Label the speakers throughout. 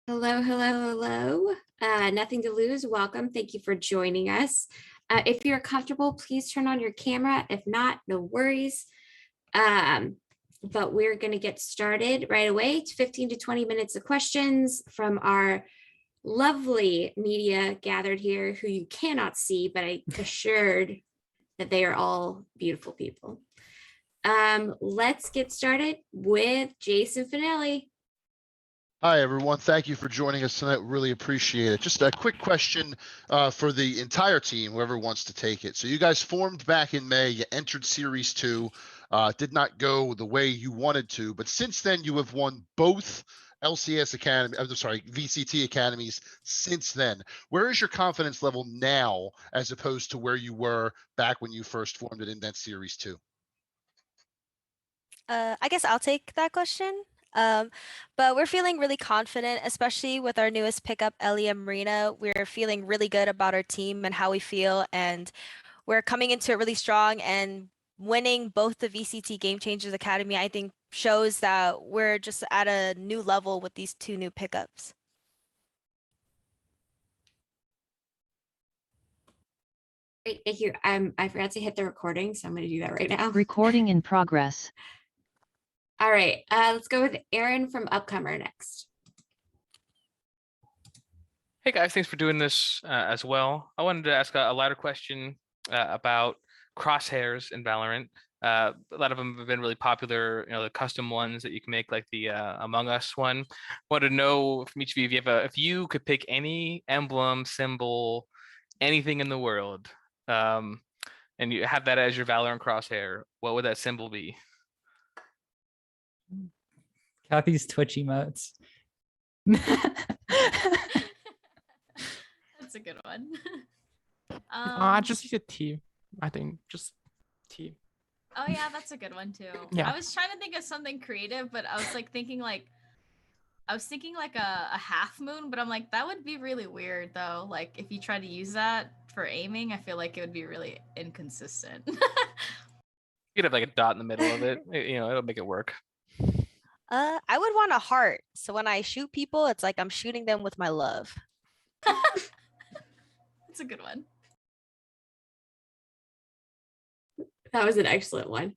Speaker 1: Hello, hello, hello. Nothing to lose. Welcome. Thank you for joining us. If you're comfortable, please turn on your camera. If not, no worries. But we're going to get started right away. It's 15 to 20 minutes of questions from our lovely media gathered here who you cannot see, but I assured that they are all beautiful people. Let's get started with Jason Finelli.
Speaker 2: Hi, everyone. Thank you for joining us tonight. Really appreciate it. Just a quick question for the entire team, whoever wants to take it. So you guys formed back in May. You entered Series 2. Did not go the way you wanted to. But since then, you have won both LCS Academy, I'm sorry, VCT Academies since then. Where is your confidence level now as opposed to where you were back when you first formed it in that Series 2?
Speaker 3: I guess I'll take that question. But we're feeling really confident, especially with our newest pickup, Ellie and Marina. We're feeling really good about our team and how we feel, and we're coming into it really strong. And winning both the VCT Game Changers Academy, I think, shows that we're just at a new level with these two new pickups.
Speaker 1: Great, thank you. I forgot to hit the recording, so I'm going to do that right now.
Speaker 4: Recording in progress.
Speaker 1: All right, let's go with Aaron from Upcomer next.
Speaker 5: Hey guys, thanks for doing this as well. I wanted to ask a lighter question about Crosshairs in Valorant. A lot of them have been really popular, the custom ones that you can make, like the Among Us one. Wanted to know from each of you if you could pick any emblem, symbol, anything in the world, and you have that as your Valorant crosshair, what would that symbol be?
Speaker 6: Kathy's Twitch emotes.
Speaker 7: That's a good one.
Speaker 8: I just use a T. I think just T.
Speaker 7: Oh yeah, that's a good one too.
Speaker 8: Yeah.
Speaker 7: I was trying to think of something creative, but I was thinking like a half moon, but I'm like, that would be really weird though. Like if you try to use that for aiming, I feel like it would be really inconsistent.
Speaker 5: You could have like a dot in the middle of it. It'll make it work.
Speaker 3: I would want a heart. So when I shoot people, it's like I'm shooting them with my love.
Speaker 7: That's a good one.
Speaker 1: That was an excellent one.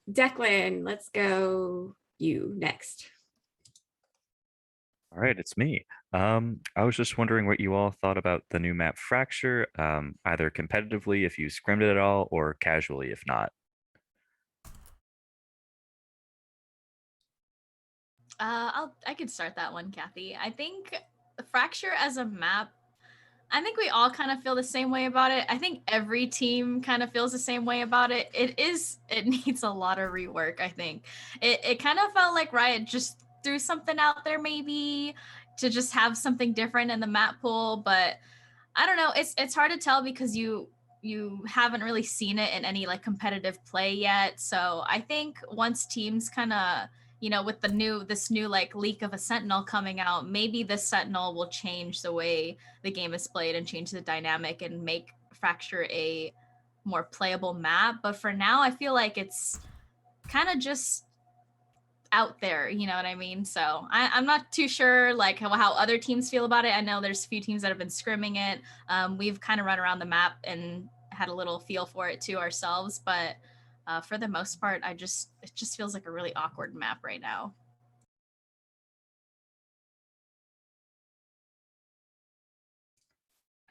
Speaker 1: Declan, let's go you next.
Speaker 9: All right, it's me. I was just wondering what you all thought about the new map Fracture, either competitively if you scrimmed it at all or casually if not.
Speaker 7: I could start that one, Kathy. I think Fracture as a map, I think we all kind of feel the same way about it. I think every team kind of feels the same way about it. It needs a lot of rework, I think. It kind of felt like Riot just threw something out there maybe to just have something different in the map pool, but I don't know. It's hard to tell because you haven't really seen it in any like competitive play yet. So I think once teams kind of, with this new like leak of a Sentinel coming out, maybe this Sentinel will change the way the game is played and change the dynamic and make Fracture a more playable map. But for now, I feel like it's kind of just out there, you know what I mean? So I'm not too sure like how other teams feel about it. I know there's a few teams that have been scrimming it. We've kind of run around the map and had a little feel for it too ourselves, but for the most part, it just feels like a really awkward map right now.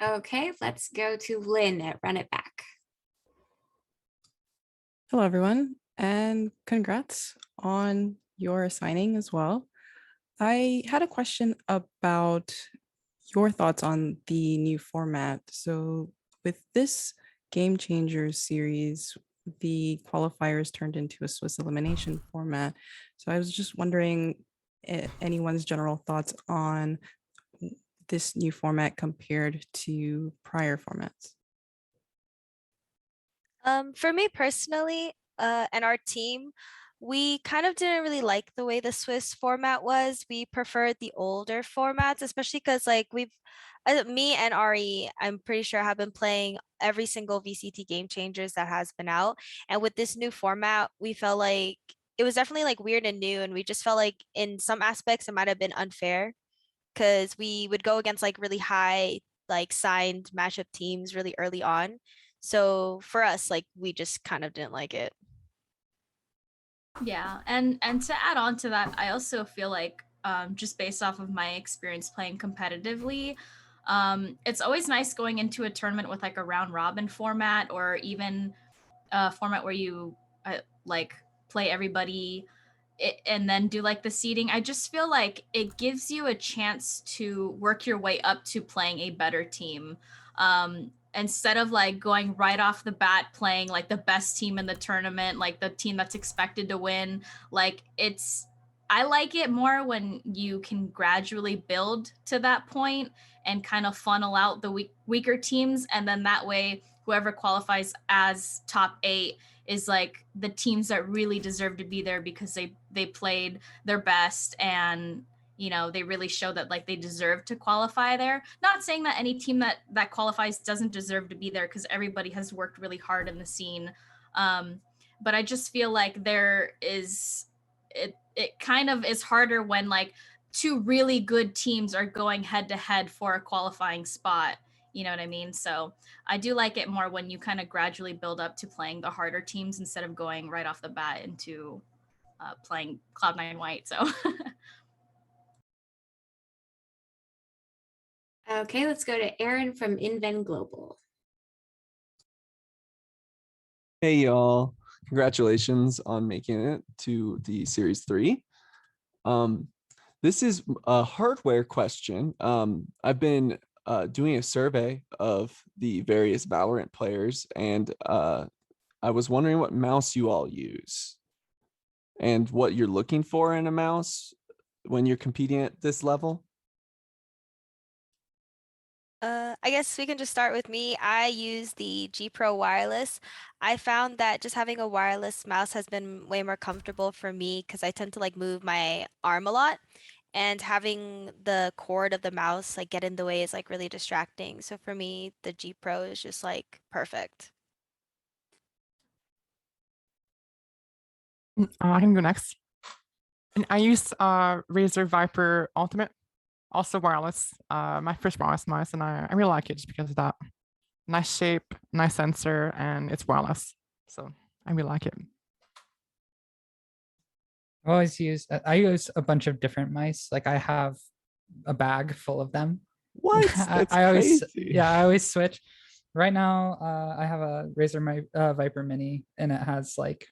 Speaker 1: Okay, let's go to Lynn at Run It Back.
Speaker 10: Hello, everyone, and congrats on your signing as well. I had a question about your thoughts on the new format. So with this Game Changers series, the qualifiers turned into a Swiss elimination format. So I was just wondering anyone's general thoughts on this new format compared to prior formats.
Speaker 3: For me personally, and our team, we kind of didn't really like the way the Swiss format was. We preferred the older formats, especially because like me and Ari, I'm pretty sure have been playing every single VCT Game Changers that has been out. And with this new format, we felt like it was definitely like weird and new, and we just felt like in some aspects it might have been unfair because we would go against like really high like signed matchup teams really early on. So for us, like we just kind of didn't like it.
Speaker 7: Yeah, and to add on to that, I also feel like just based off of my experience playing competitively, it's always nice going into a tournament with like a round robin format, or even a format where you like play everybody and then do like the seeding. I just feel like it gives you a chance to work your way up to playing a better team. Instead of like going right off the bat playing like the best team in the tournament, like the team that's expected to win. Like I like it more when you can gradually build to that point and kind of funnel out the weaker teams, and then that way whoever qualifies as top 8 is like the teams that really deserve to be there because they played their best, and they really show that like they deserve to qualify there. Not saying that any team that qualifies doesn't deserve to be there, because everybody has worked really hard in the scene. But I just feel like it kind of is harder when like 2 really good teams are going head to head for a qualifying spot. You know what I mean? So I do like it more when you kind of gradually build up to playing the harder teams instead of going right off the bat into playing Cloud9 White. So
Speaker 1: Okay, let's go to Aaron from Inven Global.
Speaker 4: Hey y'all, congratulations on making it to the Series 3. This is a hardware question. I've been doing a survey of the various Valorant players, and I was wondering what mouse you all use and what you're looking for in a mouse when you're competing at this level.
Speaker 3: I guess we can just start with me. I use the G Pro wireless. I found that just having a wireless mouse has been way more comfortable for me because I tend to like move my arm a lot, and having the cord of the mouse like get in the way is like really distracting. So for me, the G Pro is just like perfect.
Speaker 8: I can go next. And I use Razer Viper Ultimate, also wireless. My first wireless mouse, and I really like it just because of that. Nice shape, nice sensor, and it's wireless. So I really like it.
Speaker 6: I use a bunch of different mice. Like I have a bag full of them.
Speaker 4: What? That's
Speaker 6: I always,
Speaker 4: crazy.
Speaker 6: yeah, I always switch. Right now, I have a Razer Viper Mini, and it has like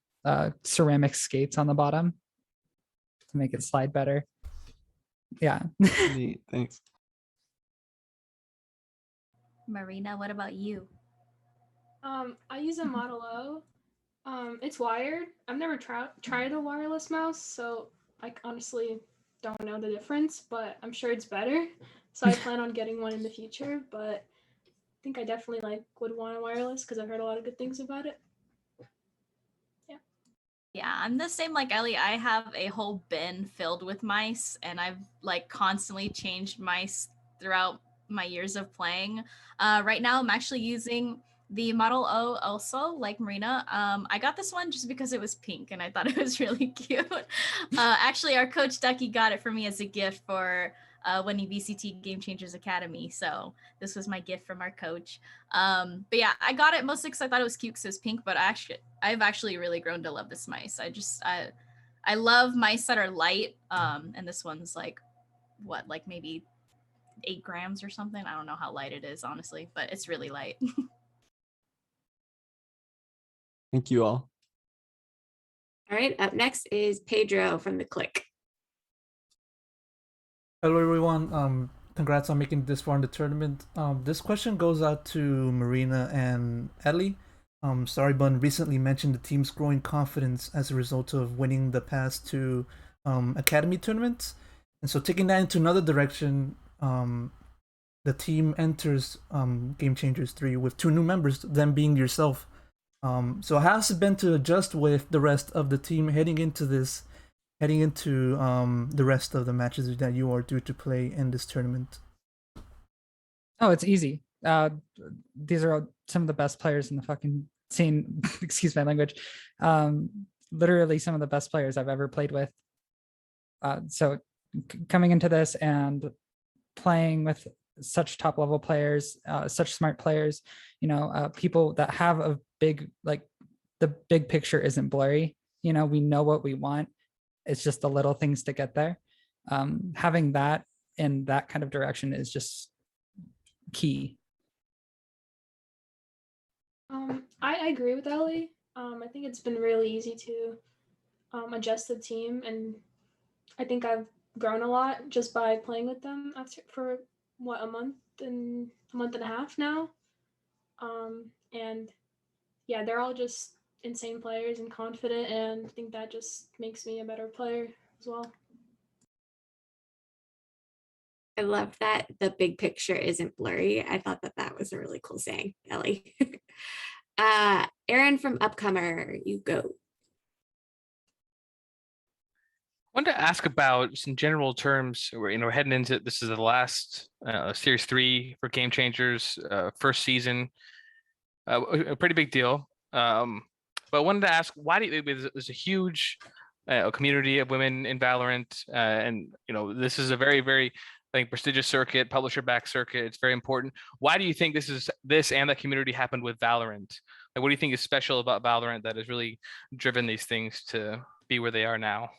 Speaker 6: ceramic skates on the bottom to make it slide better. Yeah.
Speaker 4: Neat, thanks.
Speaker 7: Marina, what about you?
Speaker 11: I use a Model O. It's wired. I've never tried a wireless mouse, so I honestly don't know the difference, but I'm sure it's better. So I plan on getting one in the future, but I think I definitely would want a wireless because I've heard a lot of good things about it.
Speaker 7: Yeah, I'm the same like Ellie. I have a whole bin filled with mice, and I've like constantly changed mice throughout my years of playing. Right now, I'm actually using the Model O also, like Marina. I got this one just because it was pink, and I thought it was really cute. Actually, our coach Ducky got it for me as a gift for winning VCT Game Changers Academy. So this was my gift from our coach. But yeah, I got it mostly because I thought it was cute because it was pink, but I've actually really grown to love this mice. I love mice that are light. And this one's like maybe 8 grams or something. I don't know how light it is, honestly, but it's really light.
Speaker 4: Thank you all.
Speaker 1: All right, up next is Pedro from The Click.
Speaker 12: Hello everyone, congrats on making this far in the tournament. This question goes out to Marina and Ellie. Starrybun recently mentioned the team's growing confidence as a result of winning the past 2 academy tournaments. And so taking that into another direction, the team enters Game Changers 3 with 2 new members, them being yourself. So how has it been to adjust with the rest of the team heading into the rest of the matches that you are due to play in this tournament?
Speaker 6: Oh, it's easy. These are some of the best players in the fucking scene. Excuse my language. literally some of the best players I've ever played with. So coming into this and playing with such top level players, such smart players, people that have a big, like the big picture isn't blurry. We know what we want. It's just the little things to get there. Having that in that kind of direction is just key.
Speaker 11: I agree with Ellie. I think it's been really easy to adjust the team, and I think I've grown a lot just by playing with them for a month and a half now. And yeah, they're all just insane players and confident, and I think that just makes me a better player as well.
Speaker 1: I love that the big picture isn't blurry. I thought that was a really cool saying, Ellie. Aaron from Upcomer, you go.
Speaker 5: Wanted to ask about some general terms. We're heading into, this is the last series 3 for Game Changers, first season, a pretty big deal. But I wanted to ask, why do you, there's a huge community of women in Valorant, and this is a very, very, I think, prestigious circuit, publisher-backed circuit. It's very important. Why do you think this and that community happened with Valorant? Like, what do you think is special about Valorant that has really driven these things to be where they are now?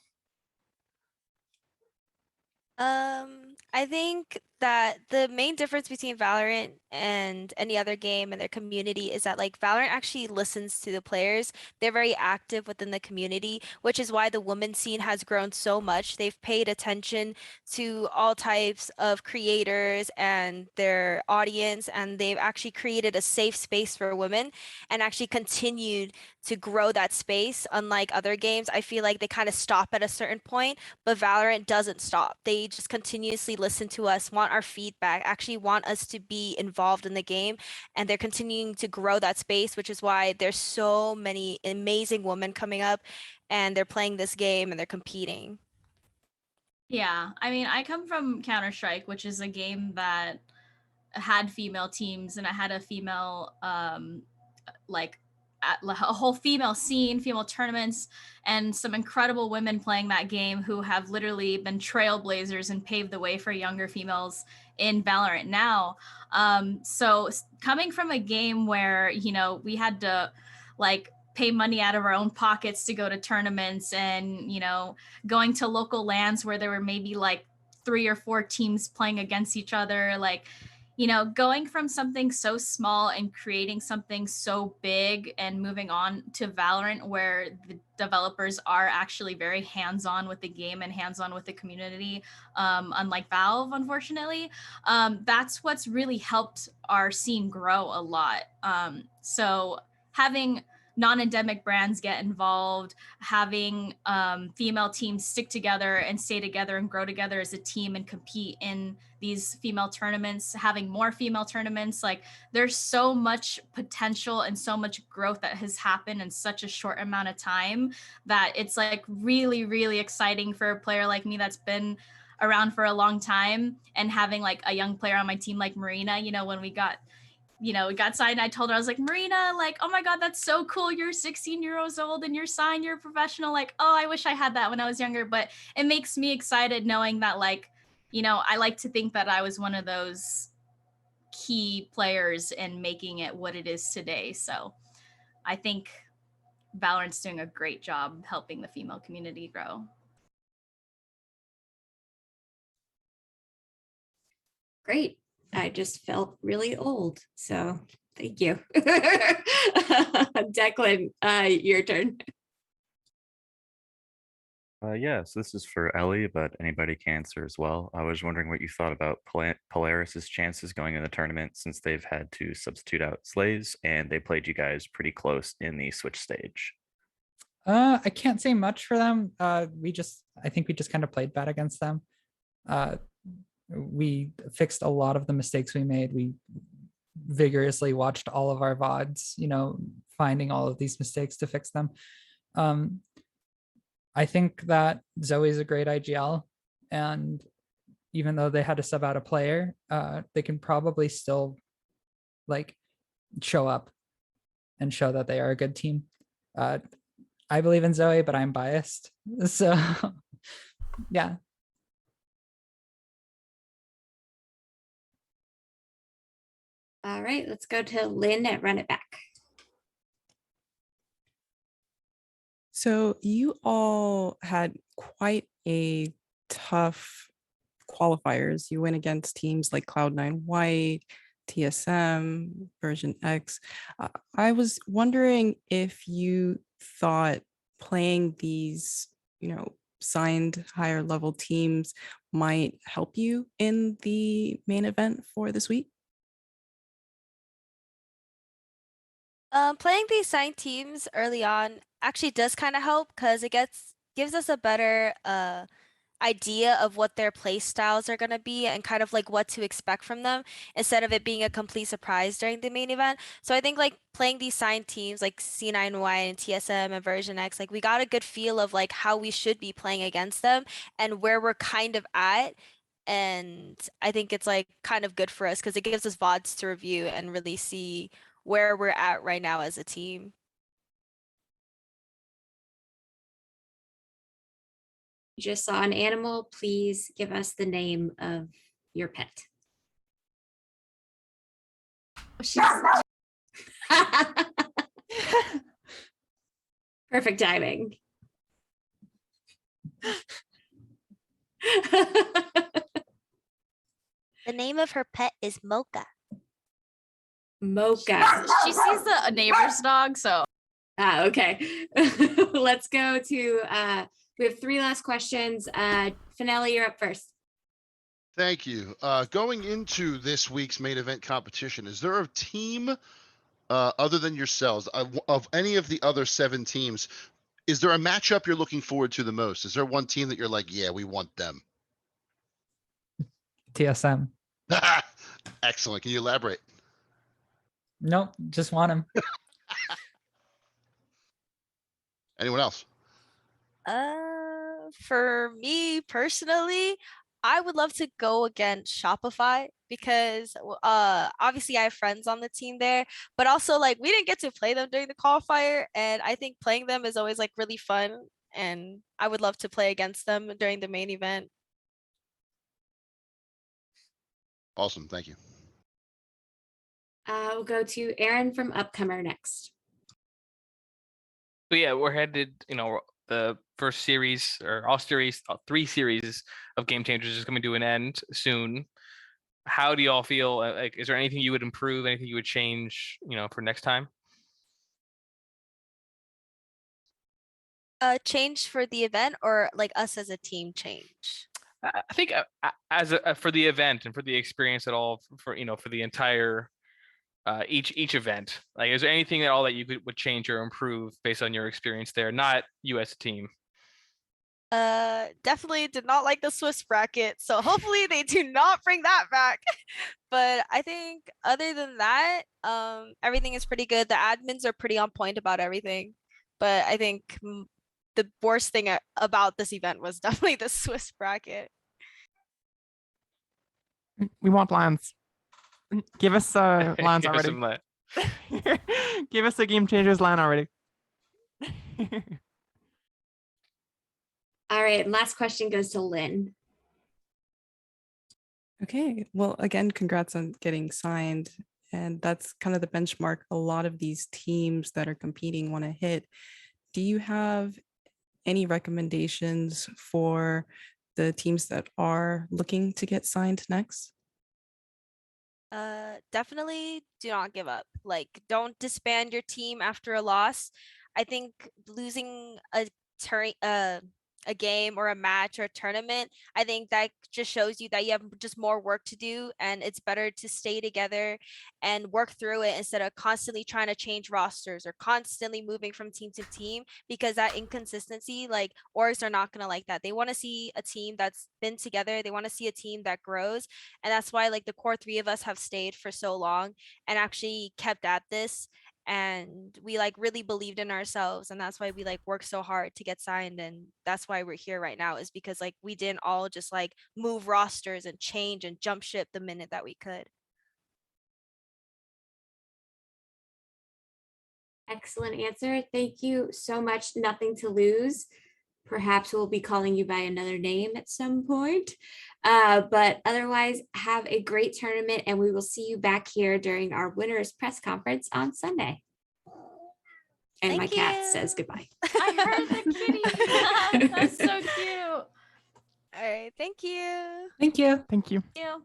Speaker 3: I think that the main difference between Valorant and any other game and their community is that like Valorant actually listens to the players. They're very active within the community, which is why the women's scene has grown so much. They've paid attention to all types of creators and their audience, and they've actually created a safe space for women and actually continued to grow that space. Unlike other games, I feel like they kind of stop at a certain point, but Valorant doesn't stop. They just continuously listen to us, want our feedback, actually want us to be involved in the game, and they're continuing to grow that space, which is why there's so many amazing women coming up and they're playing this game and they're competing.
Speaker 7: Yeah, I mean, I come from Counter-Strike, which is a game that had female teams, and I had a female a whole female scene, female tournaments, and some incredible women playing that game who have literally been trailblazers and paved the way for younger females in Valorant now. So coming from a game where, we had to pay money out of our own pockets to go to tournaments, and, going to local lands where there were maybe 3 or 4 teams playing against each other, going from something so small and creating something so big and moving on to Valorant, where the developers are actually very hands-on with the game and hands-on with the community, unlike Valve, unfortunately. That's what's really helped our scene grow a lot. So having non-endemic brands get involved, having female teams stick together and stay together and grow together as a team and compete in these female tournaments, having more female tournaments, there's so much potential and so much growth that has happened in such a short amount of time that it's really, really exciting for a player like me that's been around for a long time, and having a young player on my team like Marina. When we got signed, I told her, I was like, Marina, oh my God, that's so cool. You're 16 years old and you're signed, you're a professional. Oh, I wish I had that when I was younger. But it makes me excited knowing that, I like to think that I was one of those key players in making it what it is today. So I think Valorant's doing a great job helping the female community grow.
Speaker 1: Great. I just felt really old, so thank you. Declan, your turn.
Speaker 9: Yeah, so this is for Ellie, but anybody can answer as well. I was wondering what you thought about Polaris's chances going in the tournament, since they've had to substitute out Slays and they played you guys pretty close in the Switch stage.
Speaker 6: I can't say much for them. I think we just kind of played bad against them. We fixed a lot of the mistakes we made. We vigorously watched all of our VODs, finding all of these mistakes to fix them. I think that Zoe's a great IGL, and even though they had to sub out a player, they can probably still show up and show that they are a good team. I believe in Zoe, but I'm biased. So yeah.
Speaker 1: All right, let's go to Lynn at Run It Back.
Speaker 10: So you all had quite a tough qualifiers. You went against teams like Cloud9 White, TSM, version X. I was wondering if you thought playing these, signed higher level teams might help you in the main event for this week.
Speaker 3: Playing these signed teams early on actually does kind of help because it gives us a better idea of what their play styles are going to be and kind of like what to expect from them instead of it being a complete surprise during the main event. So I think like playing these signed teams like C9Y and TSM and version X, like we got a good feel of like how we should be playing against them and where we're kind of at. And I think it's like kind of good for us because it gives us VODs to review and really see where we're at right now as a team.
Speaker 1: You just saw an animal. Please give us the name of your pet. Perfect timing.
Speaker 3: The name of her pet is Mocha.
Speaker 1: Mocha.
Speaker 7: She sees the neighbor's dog, so.
Speaker 1: Okay. Let's go to, we have 3 last questions. Finale, you're up first.
Speaker 2: Thank you. Going into this week's main event competition, is there a team other than yourselves of any of the other 7 teams? Is there a matchup you're looking forward to the most? Is there one team that you're like, yeah, we want them?
Speaker 6: TSM.
Speaker 2: Excellent. Can you elaborate?
Speaker 6: Nope, just want him.
Speaker 2: Anyone else?
Speaker 3: For me personally, I would love to go against Shopify because obviously I have friends on the team there, but also like we didn't get to play them during the qualifier, and I think playing them is always like really fun, and I would love to play against them during the main event.
Speaker 2: Awesome. Thank you.
Speaker 1: We'll go to Aaron from Upcomer next.
Speaker 5: So yeah, we're headed, the first series or all 3 series of Game Changers is coming to an end soon. How do you all feel? Like, is there anything you would improve, anything you would change, for next time?
Speaker 3: Change for the event or like us as a team change?
Speaker 5: I think as for the event and for the experience at all, for the entire each event, like is there anything at all that you would change or improve based on your experience there, not you as a team?
Speaker 3: Definitely did not like the Swiss bracket, so hopefully they do not bring that back. But I think other than that, everything is pretty good. The admins are pretty on point about everything, but I think the worst thing about this event was definitely the Swiss bracket.
Speaker 8: We want lands. Give us lands
Speaker 5: Give us
Speaker 8: already.
Speaker 5: some land.
Speaker 8: Give us a Game Changers land already.
Speaker 1: All right, and last question goes to Lynn.
Speaker 10: Okay, well, again, congrats on getting signed. And that's kind of the benchmark a lot of these teams that are competing want to hit. Do you have any recommendations for the teams that are looking to get signed next?
Speaker 3: Definitely do not give up. Like, don't disband your team after a loss. I think losing a game or a match or a tournament, I think that just shows you that you have just more work to do, and it's better to stay together and work through it instead of constantly trying to change rosters or constantly moving from team to team, because that inconsistency, like orgs are not going to like that. They want to see a team that's been together. They want to see a team that grows. And that's why like the core 3 of us have stayed for so long and actually kept at this. And we like really believed in ourselves, and that's why we like worked so hard to get signed, and that's why we're here right now, is because like we didn't all just like move rosters and change and jump ship the minute that we could.
Speaker 1: Excellent answer. Thank you so much. Nothing to lose. Perhaps we'll be calling you by another name at some point. But otherwise, have a great tournament, and we will see you back here during our winners press conference on Sunday. And
Speaker 3: Thank
Speaker 1: my cat
Speaker 3: you.
Speaker 1: says goodbye.
Speaker 7: I heard the kitty. That's so cute.
Speaker 3: All right. Thank you.
Speaker 6: Thank you.
Speaker 8: Thank you.
Speaker 7: Thank you.